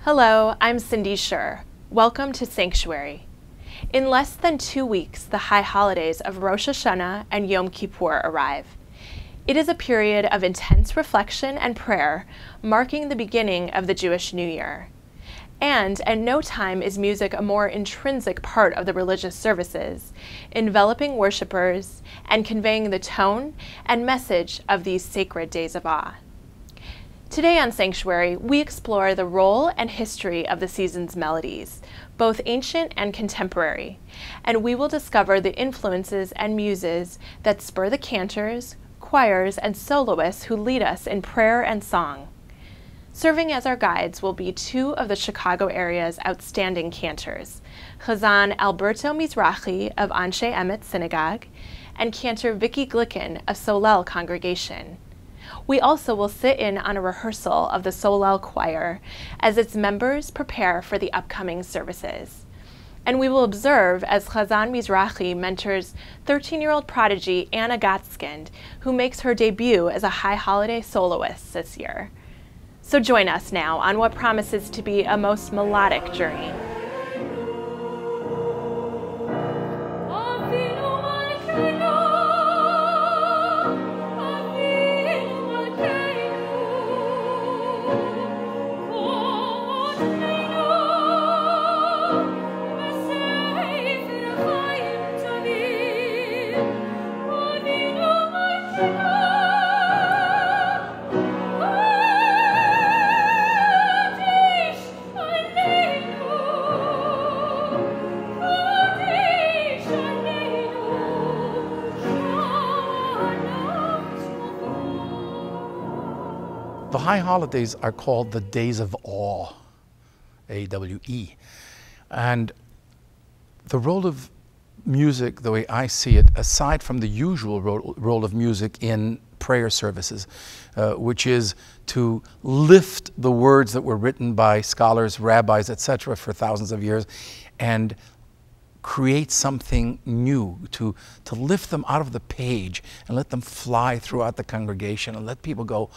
Hello, I'm Cindy Schur. Welcome to Sanctuary. In less than 2 weeks, the high holidays of Rosh Hashanah and Yom Kippur arrive. It is a period of intense reflection and prayer, marking the beginning of the Jewish New Year. And at no time is music a more intrinsic part of the religious services, enveloping worshipers and conveying the tone and message of these sacred days of awe. Today on Sanctuary, we explore the role and history of the season's melodies, both ancient and contemporary, and we will discover the influences and muses that spur the cantors, choirs, and soloists who lead us in prayer and song. Serving as our guides will be two of the Chicago area's outstanding cantors, Hazzan Alberto Mizrahi of Anshe Emet Synagogue and Cantor Vicky Glikin of Solel congregation. We also will sit in on a rehearsal of the Solel choir as its members prepare for the upcoming services. And we will observe as Hazzan Mizrahi mentors 13-year-old prodigy Anna Gotskind, who makes her debut as a high holiday soloist this year. So join us now on what promises to be a most melodic journey. The high holidays are called the days of awe, A-W-E. And the role of music, the way I see it, aside from the usual role of music in prayer services, which is to lift the words that were written by scholars, rabbis, etc. for thousands of years and create something new, to lift them out of the page and let them fly throughout the congregation and let people go,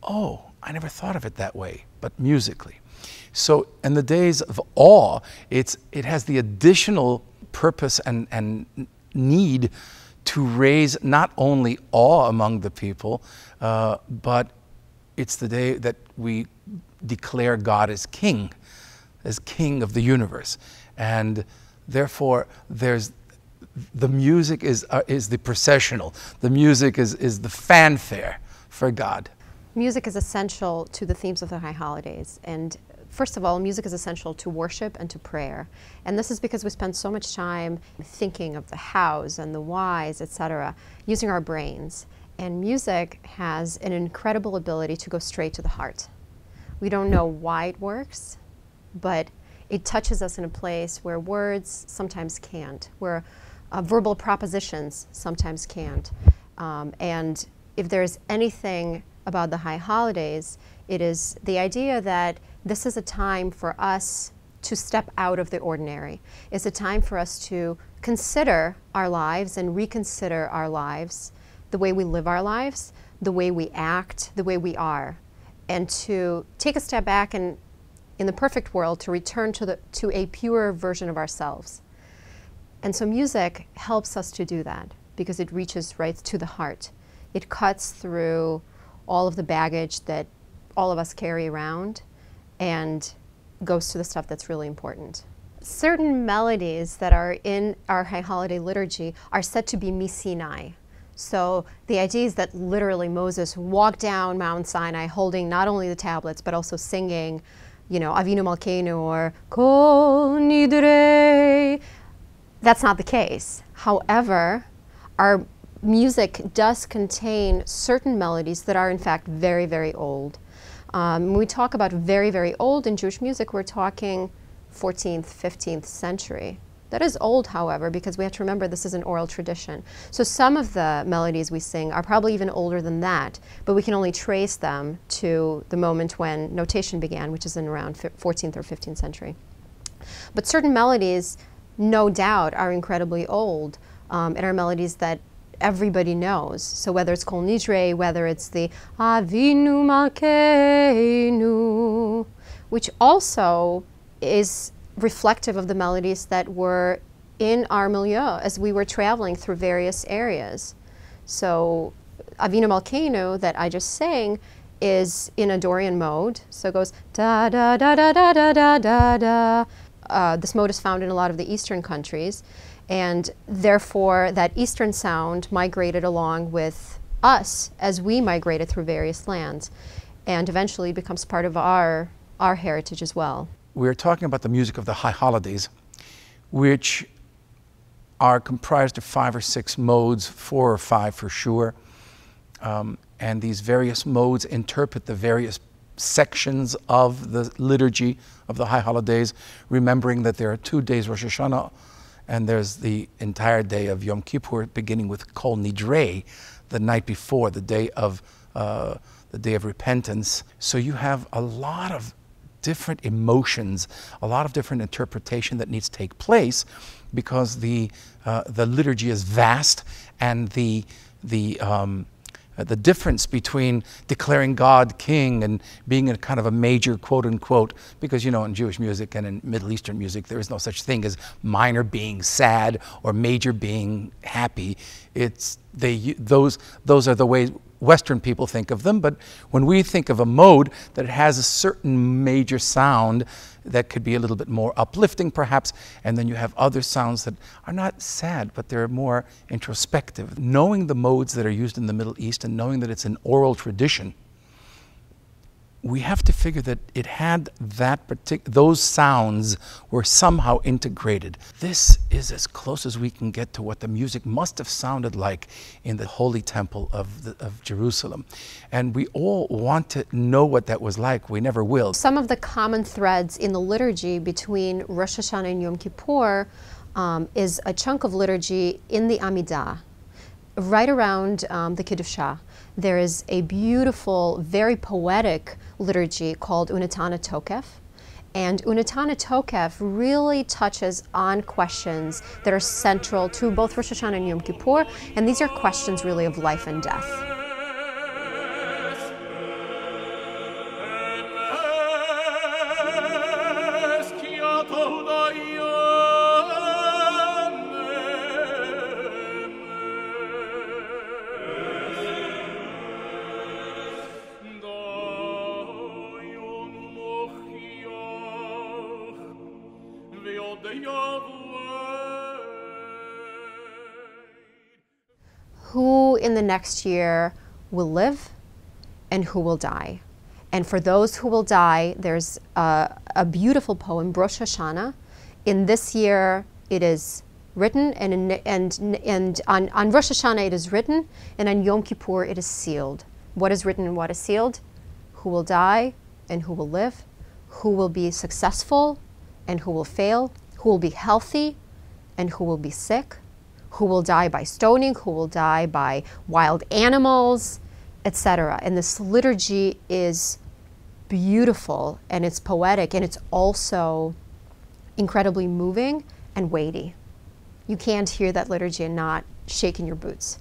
oh, I never thought of it that way, but musically. So in the days of awe, it has the additional purpose and need to raise not only awe among the people, but it's the day that we declare God as King of the universe. And therefore, the music is the processional. The music is the fanfare for God. Music is essential to the themes of the high holidays. And first of all, music is essential to worship and to prayer. And this is because we spend so much time thinking of the hows and the whys, etc., using our brains. And music has an incredible ability to go straight to the heart. We don't know why it works, but it touches us in a place where words sometimes can't, where verbal propositions sometimes can't. And if there's anything about the high holidays, it is the idea that this is a time for us to step out of the ordinary. It's a time for us to consider our lives and reconsider our lives, the way we live our lives, the way we act, the way we are, and to take a step back and, in the perfect world, to return to a pure version of ourselves. And so music helps us to do that because it reaches right to the heart. It cuts through all of the baggage that all of us carry around and goes to the stuff that's really important. Certain melodies that are in our high holiday liturgy are said to be Sinai. So the idea is that literally Moses walked down Mount Sinai holding not only the tablets but also singing, Avinu Malkeinu or Kol Nidrei. That's not the case. However, our music does contain certain melodies that are in fact very, very old. When we talk about very, very old in Jewish music, we're talking 14th, 15th century. That is old, however, because we have to remember this is an oral tradition. So some of the melodies we sing are probably even older than that, but we can only trace them to the moment when notation began, which is in around 14th or 15th century. But certain melodies, no doubt, are incredibly old, and are melodies that everybody knows. So whether it's Kol Nidrei, whether it's the Avinu Malkeinu, which also is reflective of the melodies that were in our milieu as we were traveling through various areas. So Avinu Malkeinu that I just sang is in a Dorian mode, so it goes da da da da da da da da da. This mode is found in a lot of the Eastern countries, and therefore that Eastern sound migrated along with us as we migrated through various lands, and eventually becomes part of our heritage as well. We're talking about the music of the high holidays, which are comprised of 5 or 6 modes, 4 or 5 for sure. And these various modes interpret the various sections of the liturgy of the high holidays, remembering that there are 2 days Rosh Hashanah, and there's the entire day of Yom Kippur, beginning with Kol Nidrei, the night before, the day of repentance. So you have a lot of different emotions, a lot of different interpretation that needs to take place, because the liturgy is vast, and the difference between declaring God king and being in a kind of a major quote unquote, because you know in Jewish music and in Middle Eastern music there is no such thing as minor being sad or major being happy. Those are the ways Western people think of them, but when we think of a mode that has a certain major sound that could be a little bit more uplifting perhaps, and then you have other sounds that are not sad, but they're more introspective. Knowing the modes that are used in the Middle East and knowing that it's an oral tradition, we have to figure that it had those sounds were somehow integrated. This is as close as we can get to what the music must have sounded like in the Holy Temple of Jerusalem. And we all want to know what that was like. We never will. Some of the common threads in the liturgy between Rosh Hashanah and Yom Kippur is a chunk of liturgy in the Amidah. Right around the Kiddusha, there is a beautiful, very poetic liturgy called Unetana Tokef. And Unetana Tokef really touches on questions that are central to both Rosh Hashanah and Yom Kippur, and these are questions really of life and death. Who in the next year will live and who will die? And for those who will die, there's a beautiful poem, Rosh Hashanah. In this year, it is written, and on Rosh Hashanah it is written, and on Yom Kippur it is sealed. What is written and what is sealed? Who will die and who will live? Who will be successful and who will fail? Who will be healthy and who will be sick? Who will die by stoning? Who will die by wild animals, etc. And this liturgy is beautiful, and it's poetic, and it's also incredibly moving and weighty. You can't hear that liturgy and not shake in your boots.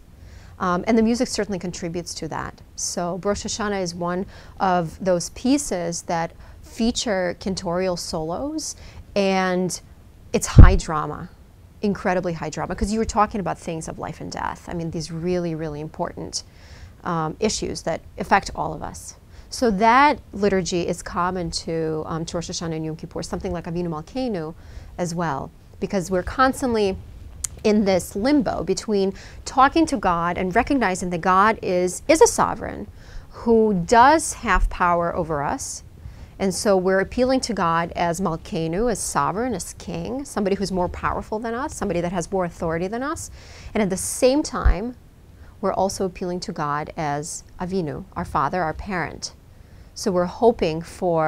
And the music certainly contributes to that. So Rosh Hashanah is one of those pieces that feature cantorial solos, and it's high drama, incredibly high drama, because you were talking about things of life and death. I mean, these really, really important issues that affect all of us. So that liturgy is common to Rosh Hashanah and Yom Kippur, something like Avinu Malkeinu as well, because we're constantly in this limbo between talking to God and recognizing that God is a sovereign who does have power over us. And so we're appealing to God as Malkeinu, as sovereign, as king, somebody who's more powerful than us, somebody that has more authority than us. And at the same time, we're also appealing to God as Avinu, our father, our parent. So we're hoping for